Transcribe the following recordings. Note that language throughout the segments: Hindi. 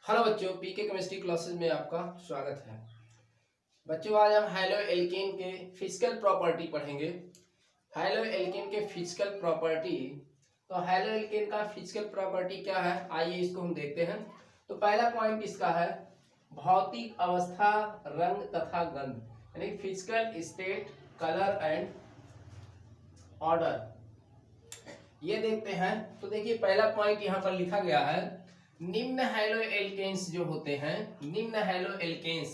हेलो बच्चों, पीके केमिस्ट्री क्लासेस में आपका स्वागत है। बच्चों आज हम हैलो एल्केन के फिजिकल प्रॉपर्टी पढ़ेंगे। हैलो एल्केन के फिजिकल प्रॉपर्टी। तो हैलो एल्केन का फिजिकल प्रॉपर्टी क्या है, आइए इसको हम देखते हैं। तो पहला पॉइंट इसका है भौतिक अवस्था, रंग तथा गंध, यानी physical state, colour and order. ये देखते हैं। तो देखिए पहला पॉइंट यहाँ पर लिखा गया है, निम्न हैलो एल्केन्स जो होते हैं, निम्न हैलो एल्केन्स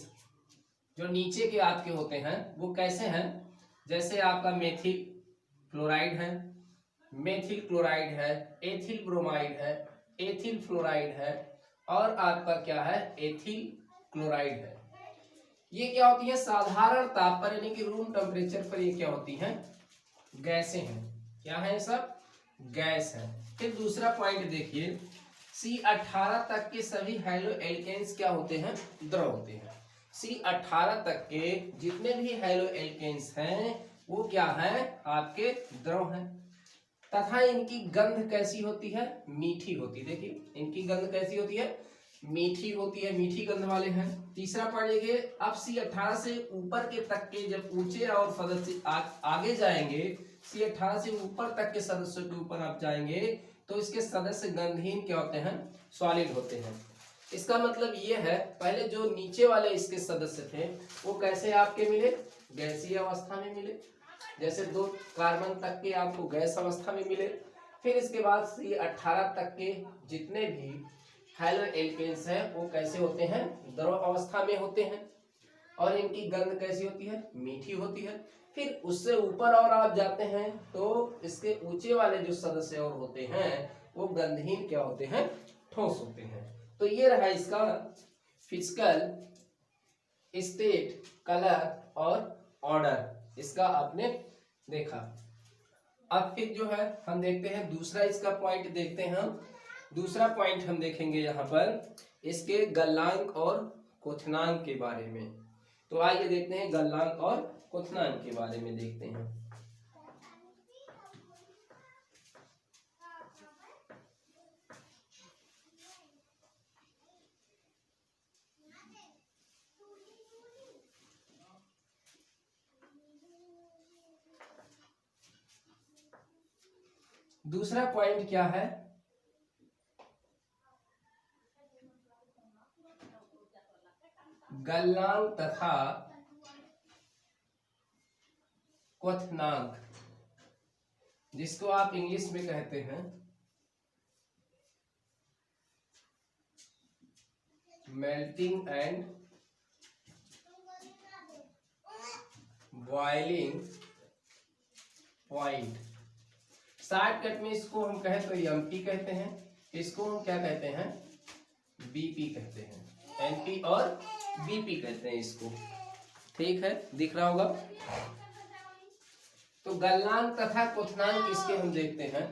जो नीचे के आपके होते हैं वो कैसे हैं। जैसे आपका मेथिल क्लोराइड है, मेथिल क्लोराइड है, एथिल ब्रोमाइड है, एथिल फ्लोराइड है और आपका क्या है, एथिल क्लोराइड है। ये क्या होती है, साधारण ताप पर यानी कि रूम टेम्परेचर पर ये क्या होती हैं, गैसें हैं। क्या है, सब गैस है। फिर दूसरा पॉइंट देखिए, C18 तक के सभी हैलो एल्केन्स क्या होते हैं, द्रव होते हैं। C18 तक के जितने भी हैलो एल्केन्स हैं वो क्या है, आपके द्रव हैं। तथा इनकी गंध कैसी होती है, मीठी होती है। देखिए इनकी गंध कैसी होती है, मीठी होती है, मीठी गंध वाले हैं। तीसरा पॉइंट देखिए, अब C18 से ऊपर के तक के जब ऊंचे और सदस्य आगे जाएंगे, C18 से ऊपर तक के सदस्यों के ऊपर आप जाएंगे तो इसके सदस्य गंधहीन क्या होते हैं, सॉलिड होते हैं। इसका मतलब ये है, पहले जो नीचे वाले इसके सदस्य थे वो कैसे आपके मिले, गैसीय अवस्था में मिले। जैसे 2 कार्बन तक के आपको गैस अवस्था में मिले। फिर इसके बाद C18 तक के जितने भी हैलो एल्केन्स हैं वो कैसे होते हैं, द्रव अवस्था में होते हैं और इनकी गंध कैसी होती है, मीठी होती है। फिर उससे ऊपर और आप जाते हैं तो इसके ऊंचे वाले जो सदस्य और होते हैं वो गंधहीन क्या होते हैं, ठोस होते हैं। तो ये रहा इसका फिजिकल स्टेट, कलर और ऑर्डर, इसका आपने देखा। अब फिर जो है हम देखते हैं दूसरा इसका पॉइंट देखते हैं हम। दूसरा पॉइंट हम देखेंगे यहाँ पर इसके गलनांक और क्वथनांक के बारे में। तो आइए देखते हैं गलनांक और क्वथनांक के बारे में देखते हैं। दूसरा पॉइंट क्या है, गलनांक तथा क्वथनांक, जिसको आप इंग्लिश में कहते हैं melting and boiling point. Shortcut में इसको हम कहें तो एमपी कहते हैं, इसको हम क्या कहते हैं, बीपी कहते हैं। एमपी और बीपी कहते हैं इसको, ठीक है, दिख रहा होगा। तो गलनांक तथा क्वथनांक इसके हम देखते हैं।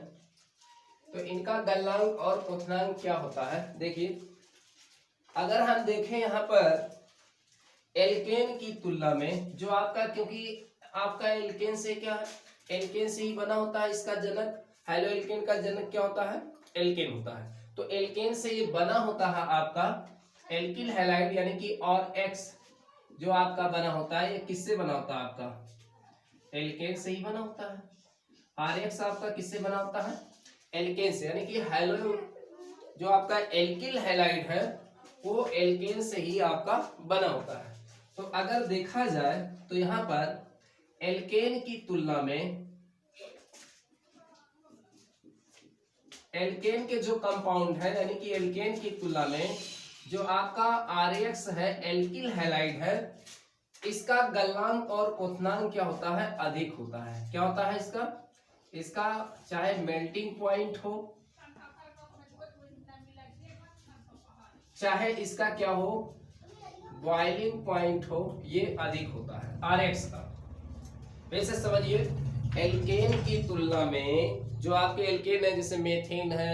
तो इनका गलनांक और क्वथनांक क्या होता है, देखिए अगर हम देखें यहाँ पर एल्केन की तुलना में जो आपका, क्योंकि आपका एल्केन से क्या है, एल्केन से ही बना होता है इसका जनक। हैलो एल्केन का जनक क्या होता है, एल्केन होता है। तो एल्केन से ये बना होता है आपका एल्किल हैलाइड, यानी कि और एक्स जो आपका बना होता है, ये किससे बना होता है, आपका एल्केन से ही बना होता है। आर एक्स आपका किससे बना होता है, एल्केन से, यानी कि हैलो जो आपका एल्किल हैलाइड है वो एल्केन से ही आपका बना होता है। तो अगर देखा जाए तो यहाँ पर एल्केन की तुलना में, एल्केन के जो कंपाउंड है यानी कि एल्केन की तुलना में जो आपका आरएक्स है, एल्किल हैलाइड है, इसका गलनांक और क्वथनांक क्या होता है, अधिक होता है। क्या होता है इसका चाहे मेल्टिंग पॉइंट हो, चाहे इसका क्या हो, बॉइलिंग पॉइंट हो, ये अधिक होता है आरएक्स का। वैसे समझिए एल्केन की तुलना में जो आपके एल्केन है, जैसे मेथेन है,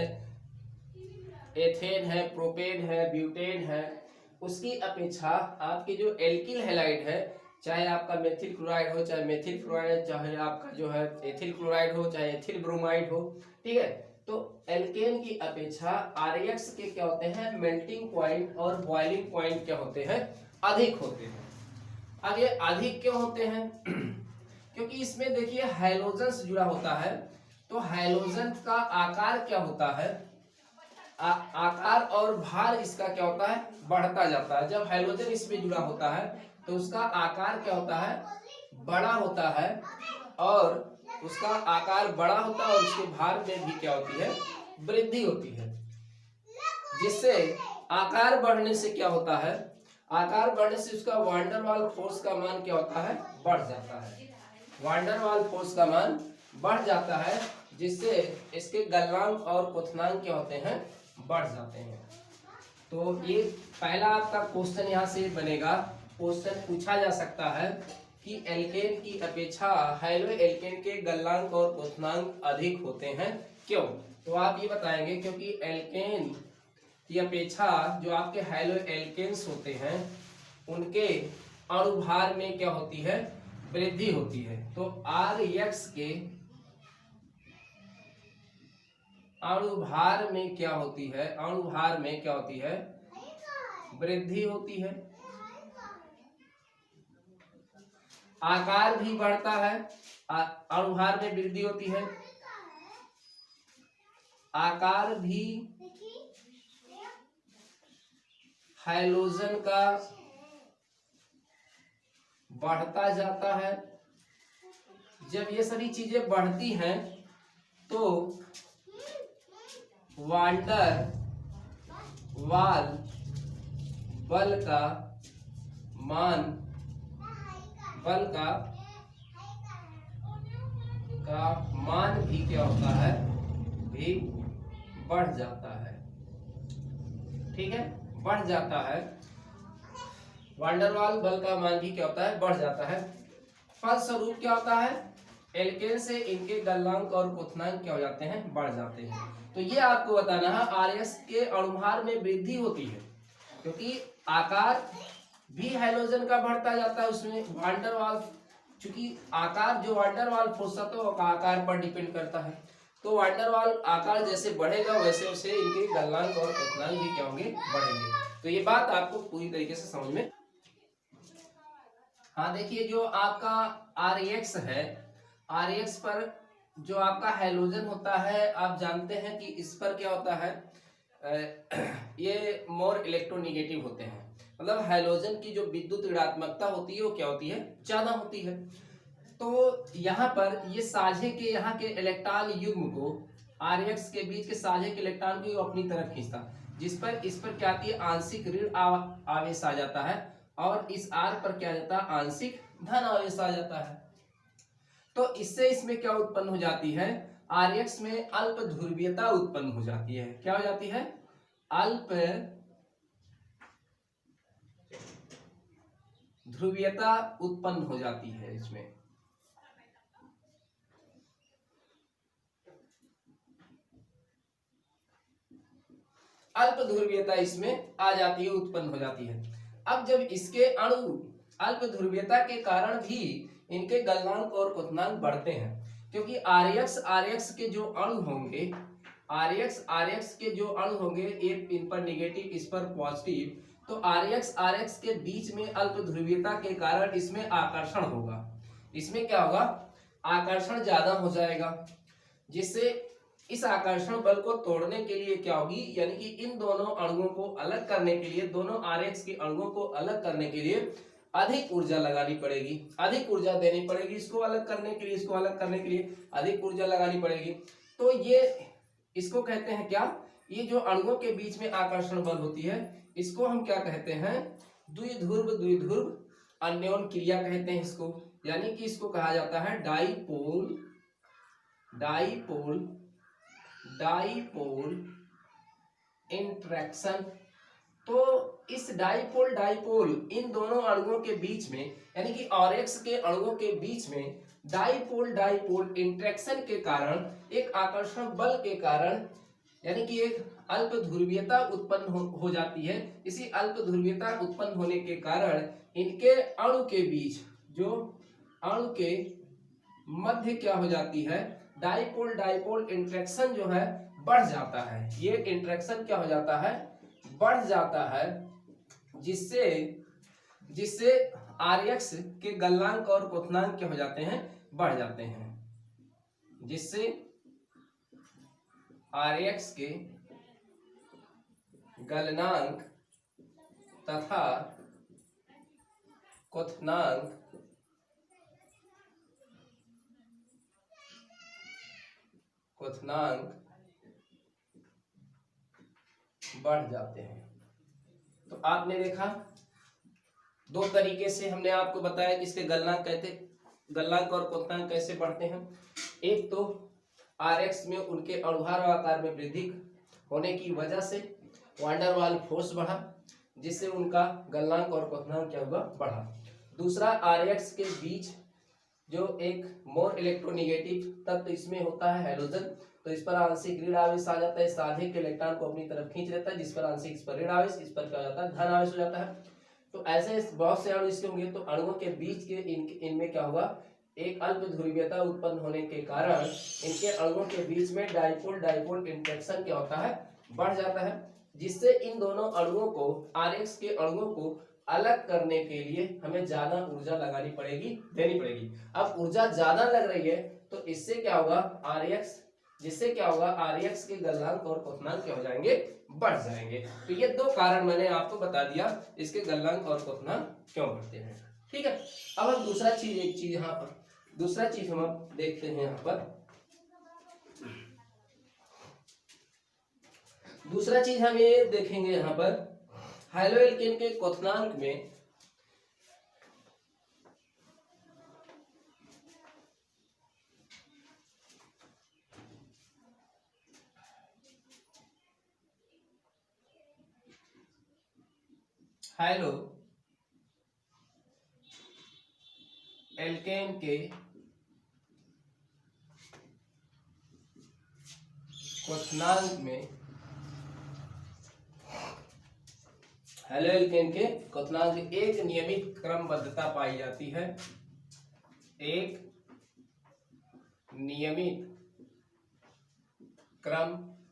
एथेन है, प्रोपेन है, ब्यूटेन है, उसकी अपेक्षा आपके जो एल्किल हैलाइड है, चाहे आपका मेथिल क्लोराइड हो, चाहे मेथिल फ्लोराइड, चाहे आपका जो है एथिल क्लोराइड हो, चाहे एथिल ब्रोमाइड हो, ठीक है, तो एल्केन की अपेक्षा RX के क्या होते हैं, मेल्टिंग पॉइंट और बॉइलिंग पॉइंट क्या होते हैं, अधिक होते हैं। अब ये अधिक क्यों होते हैं क्योंकि इसमें देखिए हाइड्रोजन से जुड़ा होता है, तो हाइड्रोजन का आकार क्या होता है, आकार और भार इसका क्या होता है, बढ़ता जाता है। जब हाइड्रोजन इसमें जुड़ा होता है तो उसका आकार क्या होता है, बड़ा होता है, और उसका आकार बड़ा होता है और उसके भार में भी क्या होती है, वृद्धि होती है। जिससे आकार बढ़ने से क्या होता है, आकार बढ़ने से उसका वांडरवाल फोर्स का मान क्या होता है, बढ़ जाता है। वांडरवाल फोर्स का मान बढ़ जाता है, जिससे इसके गलनांक और क्वथनांक क्या होते हैं, बढ़ जाते हैं। तो ये पहला आपका क्वेश्चन यहाँ से बनेगा। क्वेश्चन पूछा जा सकता है कि एल्केन की अपेक्षा हैलो एल्केन के गलनांक और क्वथनांक अधिक होते हैं, क्यों? तो आप ये बताएंगे क्योंकि एल्केन की अपेक्षा जो आपके हैलो एल्केन्स होते हैं उनके अणुभार में क्या होती है, वृद्धि होती है। तो RX के अणुभार में क्या होती है, अणुभार में क्या होती है, वृद्धि होती है। आकार भी बढ़ता है, अणुभार में वृद्धि होती है, आकार भी हाइड्रोजन का बढ़ता जाता है। जब ये सभी चीजें बढ़ती हैं तो वांडर वाल बल का मान, बल का मान भी क्या होता है, भी बढ़ जाता है। ठीक है, बढ़ जाता है। वांडरवाल बल का मान भी क्या होता है, बढ़ जाता है। फलस्वरूप क्या होता है, एल्केन से इनके गलनांक और क्वथनांक क्या हो जाते हैं, बढ़ जाते हैं। तो ये आपको बताना है RS के अणुभार में वृद्धि होती है क्योंकि आकार भी हाइड्रोजन का बढ़ता जाता है उसमें। वांडरवाल, चूंकि आकार जो वांडरवाल फोर्स है तो आकार पर डिपेंड करता है, तो वांडरवाल आकार जैसे बढ़ेगा वैसे वैसे इनके गलनांक और क्वथनांक भी क्या होंगे, बढ़ेंगे। तो ये बात आपको पूरी तरीके से समझ में। हाँ देखिए, जो आपका RX है, RX पर जो आपका हाइड्रोजन होता है, आप जानते हैं कि इस पर क्या होता है, ये मोर इलेक्ट्रोनेगेटिव होते हैं। मतलब हाइड्रोजन की जो विद्युत ऋणात्मकता होती है वो क्या होती है, ज्यादा होती है। तो यहाँ पर ये साझे के यहाँ के इलेक्ट्रॉन युग्म को, RX के बीच के साझे के इलेक्ट्रॉन को अपनी तरफ खींचता, जिस पर इस पर क्या आती है, आंशिक ऋण आवेश आ जाता है, और इस R पर क्या जाता है, आंशिक धन आवेश आ जाता है। तो इससे इसमें क्या उत्पन्न हो जाती है, RX में अल्प ध्रुवीयता उत्पन्न हो जाती है। क्या हो जाती है, अल्प ध्रुवीयता उत्पन्न हो जाती है। इसमें अल्प ध्रुवीयता इसमें आ जाती है, उत्पन्न हो जाती है। अब जब इसके अणु अल्प ध्रुवीयता के कारण भी इनके गलनांक और क्वथनांक बढ़ते हैं, क्योंकि RX के जो अणु होंगे, RX के जो अणु होंगे, एक इन पर निगेटिव इस पर पॉजिटिव, तो RX के बीच में अल्प ध्रुवीयता के कारण इसमें आकर्षण होगा। इसमें क्या होगा, आकर्षण ज्यादा हो जाएगा, जिससे इस आकर्षण बल को तोड़ने के लिए क्या होगी, यानी कि इन दोनों अणुओं को अलग करने के लिए, दोनों RX के अणुओं को अलग करने के लिए अधिक ऊर्जा लगानी पड़ेगी, अधिक ऊर्जा देनी पड़ेगी। इसको अलग करने के लिए, इसको अलग करने के लिए अधिक ऊर्जा लगानी पड़ेगी। तो ये इसको कहते हैं क्या, ये जो अणुओं के बीच में आकर्षण बल होती है, इसको हम क्या कहते हैं, द्विध्रुव अन्योन क्रिया कहते हैं इसको। यानी कि इसको कहा जाता है डाईपोल इंटरेक्शन। तो इस डाईपोल इन दोनों अणुओं के बीच में, यानी कि RX के अणुओं के बीच में डाईपोल इंटरेक्शन के कारण, एक आकर्षण बल के कारण, यानी कि एक अल्प ध्रुवीयता उत्पन्न हो जाती है। इसी अल्प ध्रुवीयता उत्पन्न होने के कारण इनके अणु के बीच, जो अणु के मध्य क्या हो जाती है, डाईपोल इंटरेक्शन जो है बढ़ जाता है, ये इंटरेक्शन क्या हो जाता है, बढ़ जाता है, जिससे जिससे आरएक्स के गलनांक और क्वथनांक क्या हो जाते हैं, बढ़ जाते हैं, जिससे आरएक्स के गलनांक तथा क्वथनांक बढ़ जाते हैं। तो आपने देखा दो तरीके से हमने आपको बताया कि इसके गलनांक और क्वथनांक कैसे बढ़ते हैं। एक तो आरएक्स में उनके अणुभार और आकार में वृद्धि होने की वजह से वान डेर वाल फोर्स बढ़ा, जिससे उनका गलनांक और क्वथनांक क्या हुआ, बढ़ा। दूसरा आरएक्स के बीच जो एक मोर इलेक्ट्रोनेगेटिव तत्व इसमें होता है हैलोजन, तो इस पर आंशिक ऋण आवेश आ जाता है, इस आधे के इलेक्ट्रॉन को अपनी तरफ खींच लेता है, जिस पर आंशिक इस पर ऋण आवेश, इस पर क्या हो जाता है, धन आवेश हो जाता है। तो ऐसे बहुत से अणु इसके होंगे, तो अणुओं के बीच के इनमें क्या होगा, एक अल्प ध्रुवीयता उत्पन्न होने के कारण इनके अणुओं के बीच में डाइपोल डाइपोल इंटरेक्शन क्या होता है, बढ़ जाता है, जिससे इन दोनों अणुओं को, आरएक्स के अणुओं को अलग करने के लिए हमें ज्यादा ऊर्जा लगानी पड़ेगी, देनी पड़ेगी। अब ऊर्जा ज्यादा लग रही है तो इससे क्या होगा, आरएक्स के गलनांक और क्वथनांक क्या हो जाएंगे, बढ़ जाएंगे। तो ये दो कारण मैंने आपको बता दिया इसके गलनांक और क्वथनांक क्यों बढ़ते हैं। ठीक है, अब हम दूसरा चीज हम देखते हैं। यहाँ पर दूसरा चीज हम ये देखेंगे, यहाँ पर हैलोएल्केन के क्वथनांक में हैलोएल्केन के क्वथनांक में हैलोएल्केन के क्वथनांक एक नियमित क्रमबद्धता पाई जाती है, एक नियमित क्रमबद्धता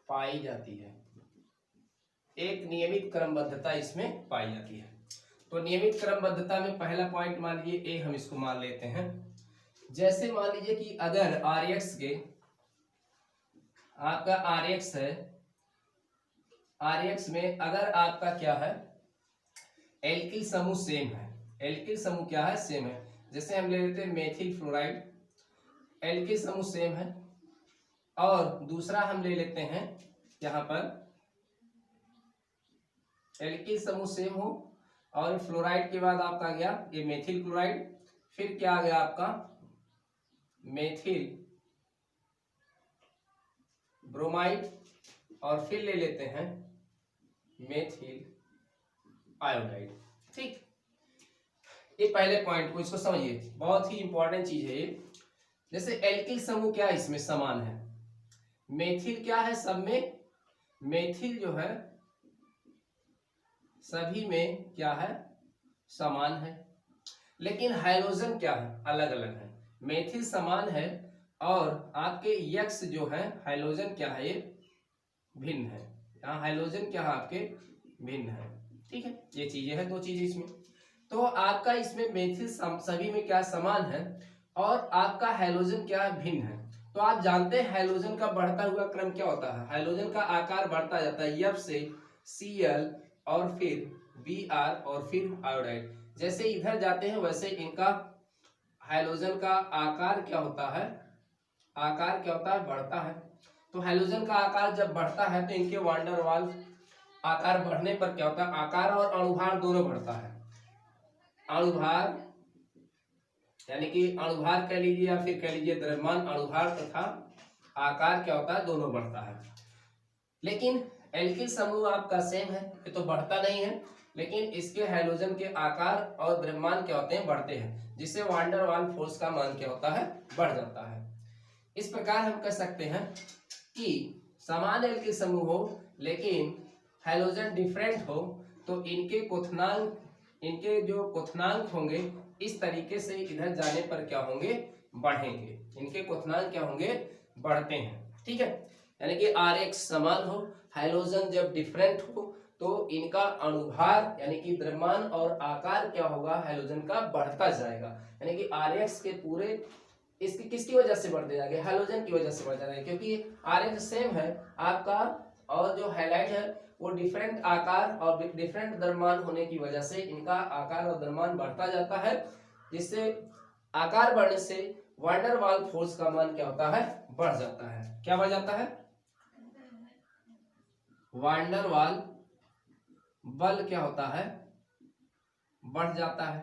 पाई जाती है, एक नियमित क्रमबद्धता इसमें पाई जाती है। तो नियमित क्रमबद्धता में पहला पॉइंट मान लीजिए ए, हम इसको मान लेते हैं। जैसे मान लीजिए कि अगर आरएक्स के, आपका आरएक्स है, आरएक्स में अगर आपका क्या है, एल्किल समूह सेम है, एल्किल समूह क्या है, सेम है। जैसे हम ले लेते हैं मेथिल फ्लोराइड, एल्किल समूह सेम है। और दूसरा हम ले लेते हैं यहाँ पर एल्किल समूह सेम हो, और फ्लोराइड के बाद आपका गया ये मेथिल क्लोराइड, फिर क्या आ गया आपका मेथिल ब्रोमाइड, और फिर ले लेते हैं मेथिल आयोडाइड। ठीक, ये पहले पॉइंट को इसको समझिए, बहुत ही इंपॉर्टेंट चीज है ये। जैसे एल्किल समूह क्या है, इसमें समान है, मेथिल क्या है, सब में मेथिल जो है सभी में क्या है, समान है। लेकिन हाइड्रोजन क्या है, अलग अलग है। मेथिल समान है और आपके यक्स जो है हाइड्रोजन क्या है, ये भिन्न है। यहाँ हाइड्रोजन क्या है आपके, भिन्न है। ठीक है, ये चीजें हैं, दो चीजें इसमें। तो आपका इसमें मेथिल सभी में क्या समान है, और आपका हाइड्रोजन क्या है, भिन्न है। तो आप जानते हैं हाइड्रोजन का बढ़ता हुआ क्रम क्या होता है, हाइड्रोजन का आकार बढ़ता जाता है, एफ से Cl और फिर Br और फिर आयोडाइड। जैसे इधर जाते हैं वैसे इनका हाइड्रोजन का आकार क्या होता है, आकार क्या होता है, बढ़ता है। तो हाइड्रोजन का आकार जब बढ़ता है तो इनके वान डेर वाल्स आकार बढ़ने पर क्या होता है, आकार और अणुभार दोनों बढ़ता है। अणुभार यानी कि अणुभार कह लीजिए या फिर कह लीजिए द्रव्यमान, अणुभार तथा आकार क्या होता है, दोनों बढ़ता है। लेकिन एल्किल समूह आपका सेम है, ये तो बढ़ता नहीं है, लेकिन इसके हाइड्रोजन के आकार और द्रव्यमान क्या होते हैं, बढ़ते हैं, जिससे वान डेर वाल फोर्स का मान क्या होता है, बढ़ जाता है। इस प्रकार हम कह सकते हैं कि समान एल्किल समूह हो लेकिन हाइड्रोजन डिफरेंट हो तो इनके क्वथनांक, इनके जो क्वथनांक होंगे इस तरीके से इधर जाने पर क्या होंगे, बढ़ेंगे, इनके क्वथनांक क्या होंगे, बढ़ते हैं। ठीक है, यानी कि Rx समान हो, हाइड्रोजन जब डिफरेंट हो तो इनका अणुभार यानी कि द्रव्यमान और आकार क्या होगा, हाइड्रोजन का बढ़ता जाएगा। यानी कि Rx के पूरे इसकी किसकी वजह से बढ़ते जाएंगे, हाइड्रोजन की वजह से बढ़ जाएंगे, क्योंकि Rx सेम है आपका और जो हाइलाइट है वो डिफरेंट आकार और डिफरेंट द्रव्यमान होने की वजह से इनका आकार और द्रव्यमान बढ़ता जाता है, जिससे आकार बढ़ने से वैन डर वाल्स फोर्स का मान क्या होता है, बढ़ जाता है। क्या बढ़ जाता है, वैन डर वाल्स बल क्या होता है, बढ़ जाता है।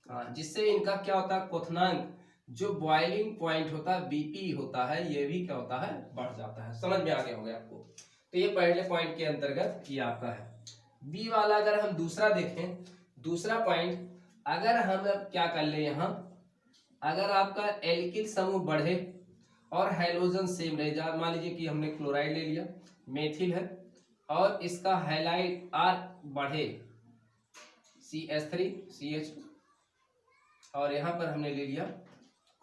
हाँ, जिससे इनका क्या होता है, क्वथनांक जो बॉइलिंग पॉइंट होता है बीपी होता है, ये भी क्या होता है, बढ़ जाता है। समझ में आ गया होगा आपको। तो ये पहले पॉइंट के अंतर्गत ये आपका है। बी वाला अगर हम दूसरा देखें, दूसरा पॉइंट अगर हम अब क्या कर ले, यहाँ अगर आपका एल्किल समूह बढ़े और हाइड्रोजन सेम रहे, मान लीजिए कि हमने क्लोराइड ले लिया, मेथिल है और इसका हाइलाइट आर बढ़े CH3 CH2 और यहाँ पर हमने ले लिया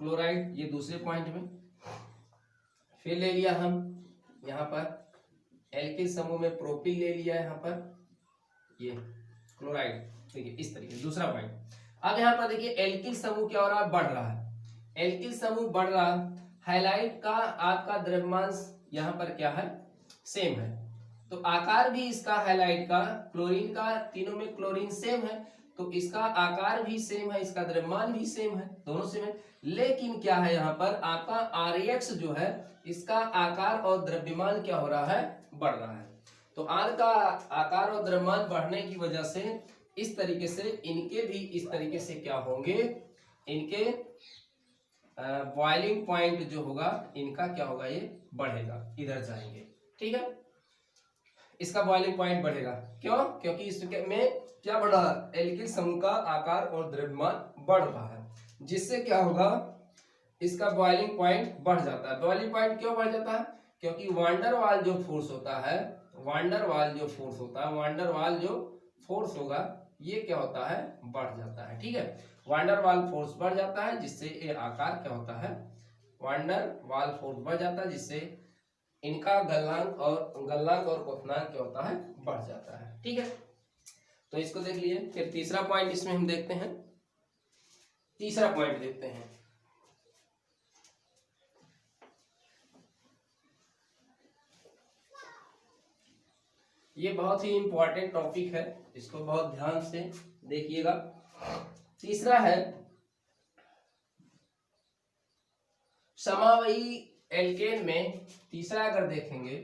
क्लोराइड, ये दूसरे पॉइंट में। फिर ले लिया हम यहाँ पर एल्किल समूह में प्रोपिल ले लिया, यहाँ पर ये क्लोराइड। देखिए इस तरीके से दूसरा पॉइंट। अब यहाँ पर देखिए एल्किल समूह क्या हो रहा है, बढ़ रहा है, एल्किल समूह बढ़ रहा, हाइलाइट का आपका द्रव्यमान यहाँ पर क्या है, सेम है, तो आकार भी इसका हाइलाइट का, क्लोरीन का, तीनों में क्लोरीन सेम है तो इसका आकार भी सेम है, इसका द्रव्यमान भी सेम है, दोनों सेम है। लेकिन क्या है यहाँ पर आपका Rx जो है इसका आकार और द्रव्यमान क्या हो रहा है, बढ़ रहा है। तो R का आकार और द्रव्यमान बढ़ने की वजह से इस तरीके से इनके भी इस तरीके से क्या होंगे, इनके बॉइलिंग पॉइंट जो होगा इनका क्या होगा, ये बढ़ेगा, इधर जाएंगे। ठीक है, इसका बॉइलिंग पॉइंट बढ़ेगा, क्यों, क्योंकि इसमें क्या बढ़ रहा है, एल्किल समूह का आकार और द्रव्यमान बढ़ रहा है, जिससे क्या होगा, इसका बॉइलिंग पॉइंट बढ़ जाता है। बॉइलिंग पॉइंट क्यों बढ़ जाता है, क्योंकि वैन डर वाल्स जो फोर्स होता है, वैन डर वाल्स जो फोर्स होता है, वैन डर वाल्स जो फोर्स होगा ये क्या होता है, बढ़ जाता है। ठीक है, वैन डर वाल्स फोर्स बढ़ जाता है, जिससे ये आकार क्या होता है, वैन डर वाल्स फोर्स बढ़ जाता है, जिससे इनका गलनांक और क्वथनांक क्या होता है, बढ़ जाता है। ठीक है, तो इसको देख लिए। फिर तीसरा पॉइंट इसमें हम देखते हैं, तीसरा पॉइंट देखते हैं। ये बहुत ही इंपॉर्टेंट टॉपिक है, इसको बहुत ध्यान से देखिएगा। तीसरा है समावयी एल्केन में, तीसरा अगर देखेंगे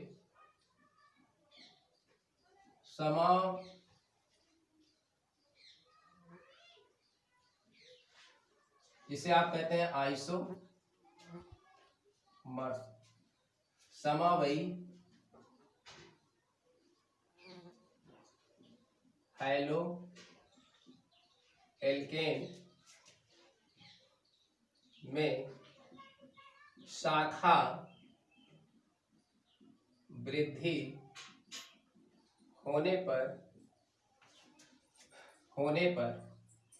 जिसे आप कहते हैं आइसोमर्स, समावयी हैलो एल्केन में शाखा वृद्धि होने पर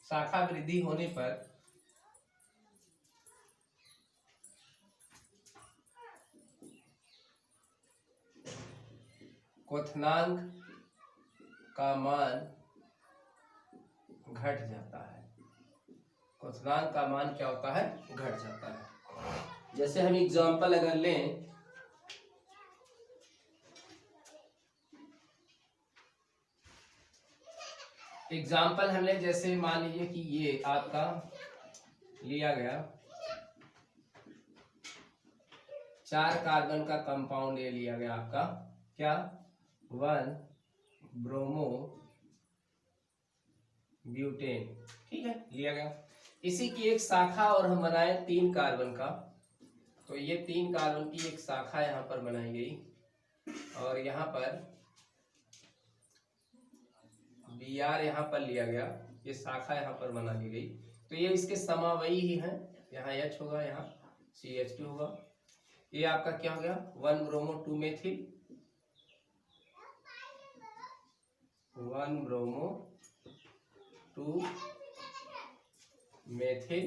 शाखा वृद्धि होने पर क्वथनांक का मान घट जाता है, क्वथनांक का मान क्या होता है, घट जाता है। जैसे हम एग्जांपल अगर लें, एग्जाम्पल हमने जैसे मान लीजिए कि ये आपका लिया गया 4 कार्बन का कंपाउंड, ये लिया गया आपका क्या, 1 ब्रोमो ब्यूटेन। ठीक है, लिया गया। इसी की एक शाखा और हम बनाए 3 कार्बन का, तो ये 3 कार्बन की एक शाखा यहाँ पर बनाई गई और यहाँ पर Br यहाँ पर लिया गया, ये शाखा यहाँ पर बना ली गई, तो ये इसके समावयी ही है, यहाँ H होगा, यहाँ CH2 होगा, ये आपका क्या हो गया 1 bromo 2 methyl, 1 bromo 2 methyl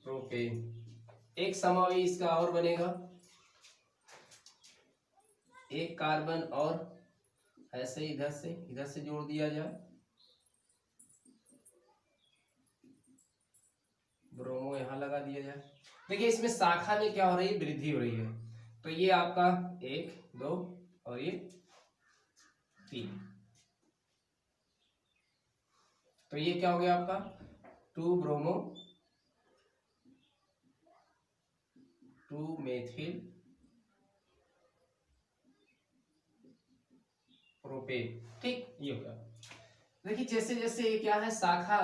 propane. एक समावेशी इसका और बनेगा, एक कार्बन और ऐसे इधर से जोड़ दिया जाए, ब्रोमो यहां लगा दिया जाए। देखिए इसमें शाखा में क्या हो रही है, वृद्धि हो रही है। तो ये आपका 1 2 और ये 3, तो ये क्या हो गया आपका 2 ब्रोमो 2 मेथिल प्रोपेन। ठीक, ये होगा। देखिए जैसे जैसे ये क्या है शाखा,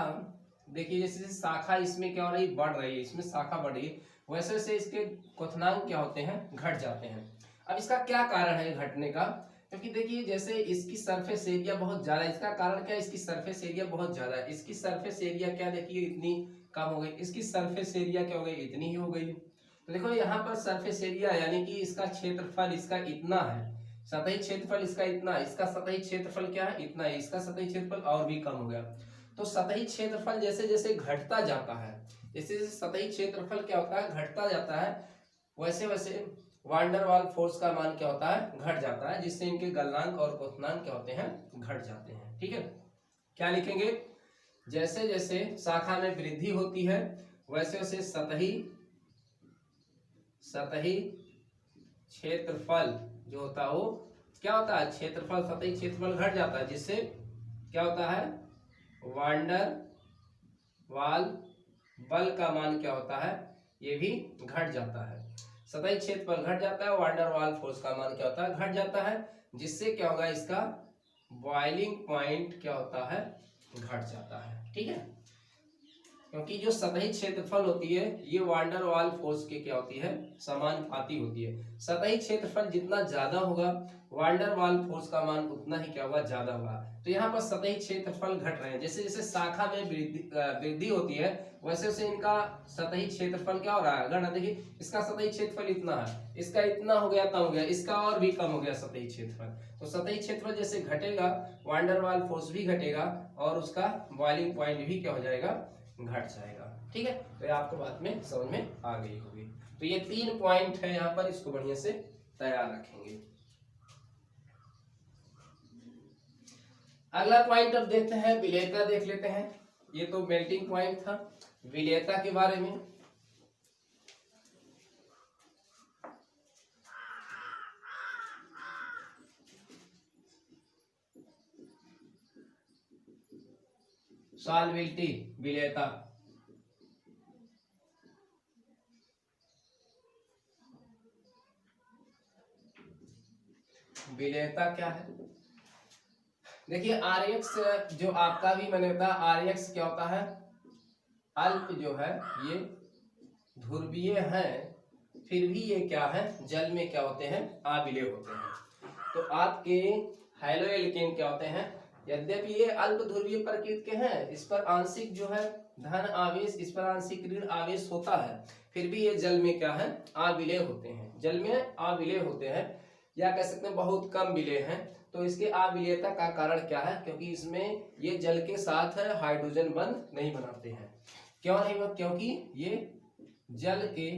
देखिए जैसे जैसे शाखा इसमें क्या हो रही, बढ़ रही है, इसमें शाखा बढ़ रही है, वैसे वैसे इसके क्वथनांक क्या होते हैं, घट जाते हैं। अब इसका क्या कारण है घटने का, क्योंकि देखिए जैसे इसकी सरफेस एरिया बहुत ज्यादा है। इसका कारण क्या है, इसकी सरफेस एरिया बहुत ज्यादा है। इसकी सरफेस एरिया क्या, देखिए इतनी कम हो गई, इसकी सरफेस एरिया क्या हो गई, इतनी ही हो गई। तो देखो यहाँ पर सरफेस एरिया यानी कि इसका क्षेत्रफल इसका इतना है, सतही क्षेत्रफल इसका इतना, इसका सतही क्षेत्रफल क्या है, इतना है, इसका सतही क्षेत्रफल और भी कम हो गया। तो सतही क्षेत्रफल जैसे जैसे घटता जाता है, जैसे जैसे सतही क्षेत्रफल क्या होता है, घटता जाता है, वैसे वैसे वान डेर वाल फोर्स का मान क्या होता है, घट जाता है, जिससे इनके गलनांक और क्वथनांक क्या होते हैं, घट जाते हैं। ठीक है, क्या लिखेंगे, जैसे जैसे शाखा में वृद्धि होती है वैसे वैसे सतही क्षेत्रफल जो होता है वो क्या होता है, क्षेत्रफल, सतही क्षेत्रफल घट जाता है, जिससे क्या होता है, वान डेर वाल बल का मान क्या होता है, ये भी घट जाता है। सतही क्षेत्रफल घट जाता है, वान डेर वाल फोर्स का मान क्या होता है, घट जाता है, जिससे क्या होगा, इसका बॉइलिंग पॉइंट क्या होता है, घट जाता है। ठीक है, क्योंकि जो सतही क्षेत्रफल होती है ये वान डेर वाल फोर्स के क्या होती है, समानुपाती होती है। सतही क्षेत्रफल जितना ज्यादा होगा वान डेर वाल फोर्स का मान उतना ही क्या होगा, ज्यादा होगा। तो यहाँ पर सतही क्षेत्रफल घट रहे हैं, जैसे जैसे शाखा में वृद्धि होती है वैसे वैसे इनका सतही क्षेत्रफल क्या हो रहा है, घट। देखिए इसका सतही क्षेत्रफल इतना है, इसका इतना हो गया, कम हो गया, इसका और भी कम हो गया सतही क्षेत्रफल। तो सतही क्षेत्रफल जैसे घटेगा वान डेर वाल फोर्स भी घटेगा और उसका बॉइलिंग पॉइंट भी क्या हो जाएगा, घट जाएगा। ठीक है, तो ये आपको बात में समझ में आ गई होगी। तो ये 3 पॉइंट है यहाँ पर, इसको बढ़िया से तैयार रखेंगे। अगला पॉइंट अब देखते हैं, विलेयता देख लेते हैं। ये तो मेल्टिंग पॉइंट था, विलेयता के बारे में सॉल्वेबिलिटी, विलेयता। विलेयता क्या है, देखिए Rx जो आपका भी मैंने बताया, Rx क्या होता है, अल्प जो है ये ध्रुवीय है, फिर भी ये क्या है, जल में क्या होते हैं, आविलेय होते हैं। तो आपके हैलो एल्केन क्या होते हैं, यद्यपि ये अल्प ध्रुवीय प्रकृति के हैं, इस पर आंशिक जो है धन आवेश, इस पर आंशिक ऋण आवेश होता है, फिर भी ये जल में क्या है, आविलेय होते हैं, जल में आविलेय होते हैं, या कह सकते हैं बहुत कम विलेय हैं। तो इसके अविलेयता का कारण क्या है, क्योंकि इसमें ये जल के साथ हाइड्रोजन बंध नहीं बनाते हैं। क्यों नहीं, क्योंकि ये जल के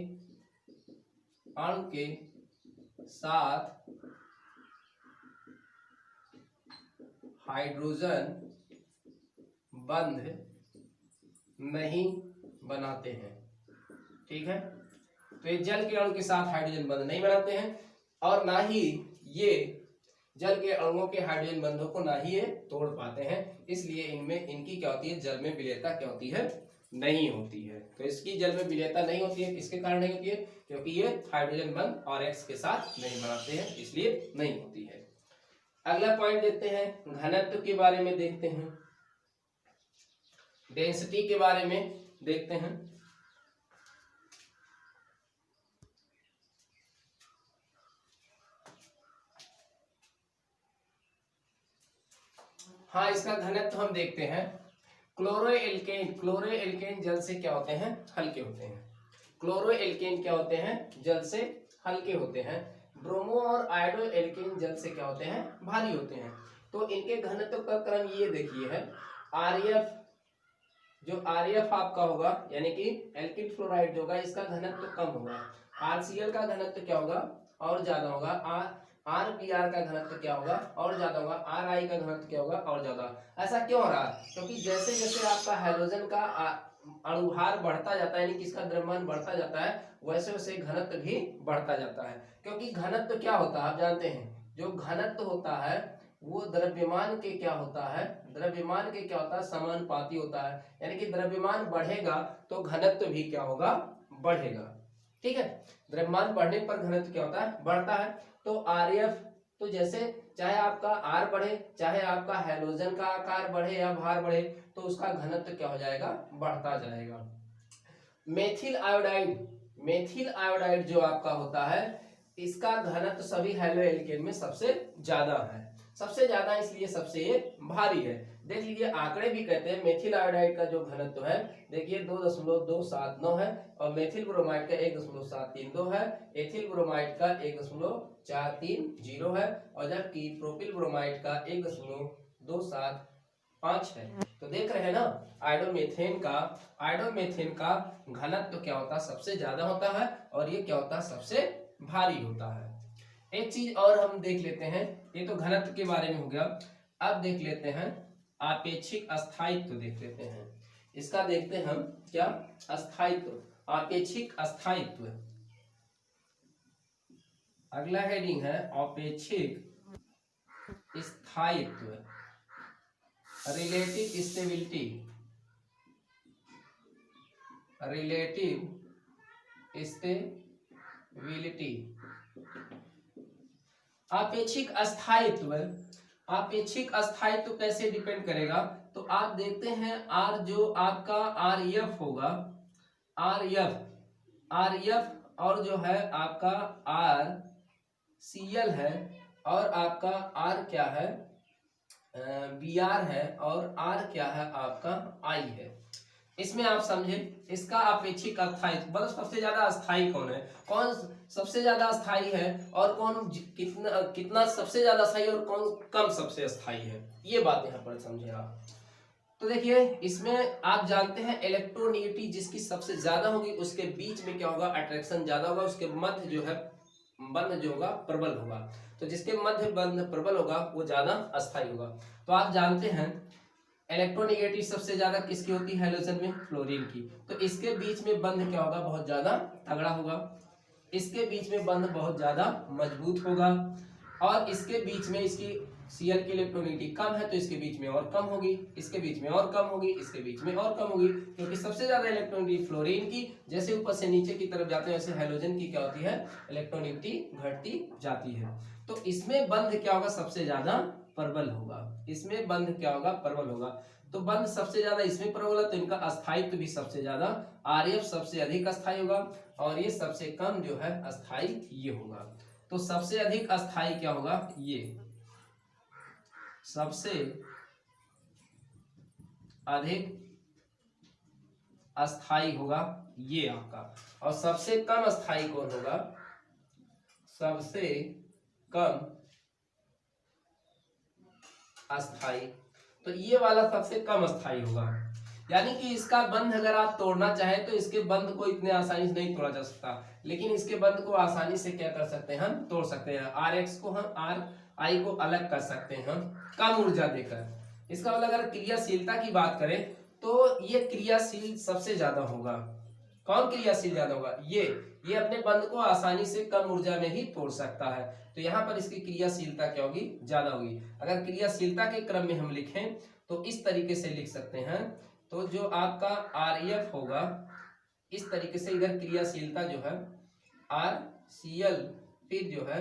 अणु के साथ हाइड्रोजन बंध नहीं बनाते हैं। ठीक है, तो ये जल के अणु के साथ हाइड्रोजन बंध नहीं बनाते हैं, और ना ही ये जल के अणुओं के हाइड्रोजन बंधों को ना ही ये तोड़ पाते हैं, इसलिए इनमें इनकी क्या होती है, जल में विलेयता क्या होती है, नहीं होती है। तो इसकी जल में विलेयता नहीं होती है, किसके कारण नहीं होती है, क्योंकि ये हाइड्रोजन बंध RX के साथ नहीं बनाते हैं, इसलिए नहीं होती है। अगला पॉइंट देखते हैं, घनत्व के बारे में देखते हैं, डेंसिटी के बारे में देखते हैं। हाँ, इसका घनत्व हम देखते हैं। क्लोरोएल्केन जल से क्या होते हैं, हल्के होते हैं। क्लोरोएल्केन क्या होते हैं, जल से हल्के होते हैं। ब्रोमो और आयोडो एल्केन जल से क्या होते हैं, भारी होते हैं। तो इनके घनत्व का क्रम ये देखिए है, RF जो RF आपका होगा यानी कि एल्किल फ्लोराइड जो होगा इसका घनत्व कम होगा, RCl का घनत्व क्या होगा और ज्यादा होगा, RBr का घनत्व क्या होगा और ज्यादा होगा, RI का घनत्व क्या होगा और ज्यादा। ऐसा क्यों हो रहा है? क्योंकि जैसे जैसे आपका हाइड्रोजन का अणुभार बढ़ता जाता है यानी कि इसका द्रव्यमान बढ़ता जाता है वैसे वैसे घनत्व भी बढ़ता जाता है। क्योंकि घनत्व क्या होता है आप जानते हैं, जो घनत्व होता है वो द्रव्यमान के क्या होता है, द्रव्यमान के क्या होता है समानुपाती होता है, यानी कि द्रव्यमान बढ़ेगा तो घनत्व भी क्या होगा बढ़ेगा। ठीक है, द्रव्यमान बढ़ने पर घनत्व क्या होता है बढ़ता है। तो RF तो जैसे चाहे आपका R बढ़े चाहे आपका हाइड्रोजन का आकार बढ़े या भार बढ़े तो उसका घनत्व क्या हो जाएगा बढ़ता जाएगा। मेथिल आयोडाइड, मेथिल आयोडाइड जो आपका होता है इसका घनत्व सभी हैलो एल्केन में सबसे ज्यादा है, सबसे ज्यादा इसलिए सबसे ये भारी है। देख लीजिए आंकड़े भी कहते हैं मेथिल आयोडाइड का जो घनत्व है देखिए 2.279 है और मेथिल ब्रोमाइड का 1.732 है, एथिल ब्रोमाइड का 1.430 है और जबकि प्रोपिल ब्रोमाइड का 1.275 है। तो देख रहे हैं ना आयोडोमेथेन का घनत्व क्या होता है सबसे ज्यादा होता है और ये क्या होता है सबसे भारी होता है। एक चीज और हम देख लेते हैं, ये तो घनत्व के बारे में हो गया, अब देख लेते हैं आपेक्षिक अस्थायित्व देख लेते हैं। इसका देखते हैं हम क्या अस्थायित्व, आपेक्षिक अस्थायित्व। अगला हेडिंग है आपेक्षिक स्थायित्व, रिलेटिव स्टेबिलिटी, रिलेटिव स्टेबिलिटी। आपेक्षिक अस्थायित्व, आपेक्षिक अस्थायित्व कैसे डिपेंड करेगा तो आप देखते हैं R जो आपका RF होगा, RF और जो है आपका RCl है और आपका R क्या है Br है और R क्या है आपका I है। इसमें आप समझे इसका अपेक्षिक अस्थायित्व मतलब सबसे ज्यादा अस्थायी कौन है, कौन सबसे ज्यादा अस्थायी है और कौन कितना कितना सबसे ज्यादा अस्थायी और कौन कम सबसे अस्थायी है, ये बात यहाँ पर समझे आप। तो देखिए इसमें आप जानते हैं इलेक्ट्रोनेगेटिविटी जिसकी सबसे ज्यादा होगी उसके बीच में क्या होगा अट्रैक्शन ज्यादा होगा, उसके मध्य जो है बंध जो होगा प्रबल होगा, तो जिसके मध्य बंध प्रबल होगा वो ज्यादा अस्थायी होगा। तो आप जानते हैं इलेक्ट्रोनेगेटिव सबसे ज्यादा किसकी होती है हैलोजन में, फ्लोरीन की, तो इसके बीच में बंध क्या होगा बहुत ज्यादा तगड़ा होगा, इसके बीच में बंध बहुत ज्यादा मजबूत होगा और इसके बीच में इसकी Cl की इलेक्ट्रोनेगेटिविटी कम है तो इसके बीच में और कम होगी, इसके बीच में और कम होगी, इसके बीच में और कम होगी, क्योंकि सबसे ज्यादा इलेक्ट्रोनेगेटिविटी फ्लोरीन की, जैसे ऊपर से नीचे की तरफ जाते हैं वैसे हैलोजन की क्या होती है इलेक्ट्रोनेगेटिविटी घटती जाती है। तो इसमें बंध क्या होगा सबसे ज्यादा प्रबल होगा, इसमें बंध क्या होगा प्रबल होगा, तो बंध सबसे ज्यादा इसमें प्रबल है तो इनका अस्थायित्व भी सबसे ज्यादा, RF सबसे अधिक अस्थायी होगा और ये सबसे कम जो है अस्थायी ये होगा। तो सबसे अधिक अस्थायी क्या होगा, ये सबसे अधिक अस्थायी होगा ये आपका, और सबसे कम अस्थायी कौन होगा, सबसे कम अस्थायी, तो ये वाला सबसे कम अस्थायी होगा। यानी कि इसका बंध अगर आप तोड़ना चाहें तो इसके बंध को इतने आसानी से नहीं तोड़ा जा सकता, लेकिन इसके बंध को आसानी से क्या कर सकते हैं हम तोड़ सकते हैं, RX को हम RI को अलग कर सकते हैं हम कम ऊर्जा देकर। इसका मतलब अगर क्रियाशीलता की बात करें तो ये क्रियाशील सबसे ज्यादा होगा, कौन क्रियाशील ज्यादा होगा, ये अपने बंध को आसानी से कम ऊर्जा में ही तोड़ सकता है, तो यहाँ पर इसकी क्रियाशीलता क्या होगी ज्यादा होगी। अगर क्रियाशीलता के क्रम में हम लिखें तो इस तरीके से लिख सकते हैं, तो जो आपका RF होगा इस तरीके से, इधर क्रियाशीलता जो है RCl फिर जो है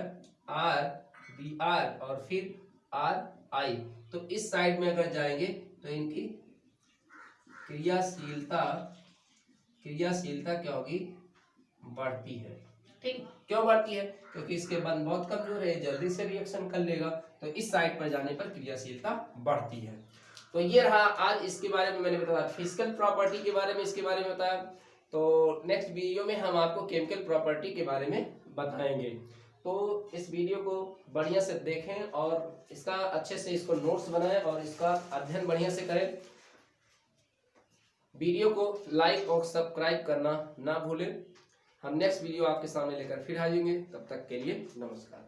RBr और फिर RI, तो इस साइड में अगर जाएंगे तो इनकी क्रियाशीलता क्या होगी बढ़ती है। ठीक, क्यों बढ़ती है, क्योंकि इसके बंध बहुत कमजोर है, जल्दी से रिएक्शन कर लेगा, तो इस साइड पर जाने पर क्रियाशीलता बढ़ती है। तो ये रहा आज इसके बारे में मैंने बताया, फिजिकल प्रॉपर्टी के बारे में इसके बारे में बताया। तो नेक्स्ट वीडियो में हम आपको केमिकल प्रॉपर्टी के बारे में बताएंगे। तो इस वीडियो को बढ़िया से देखें और इसका अच्छे से इसको नोट्स बनाएं और इसका अध्ययन बढ़िया से करें। वीडियो को लाइक और सब्सक्राइब करना ना भूलें। हम नेक्स्ट वीडियो आपके सामने लेकर फिर आ जाएंगे, तब तक के लिए नमस्कार।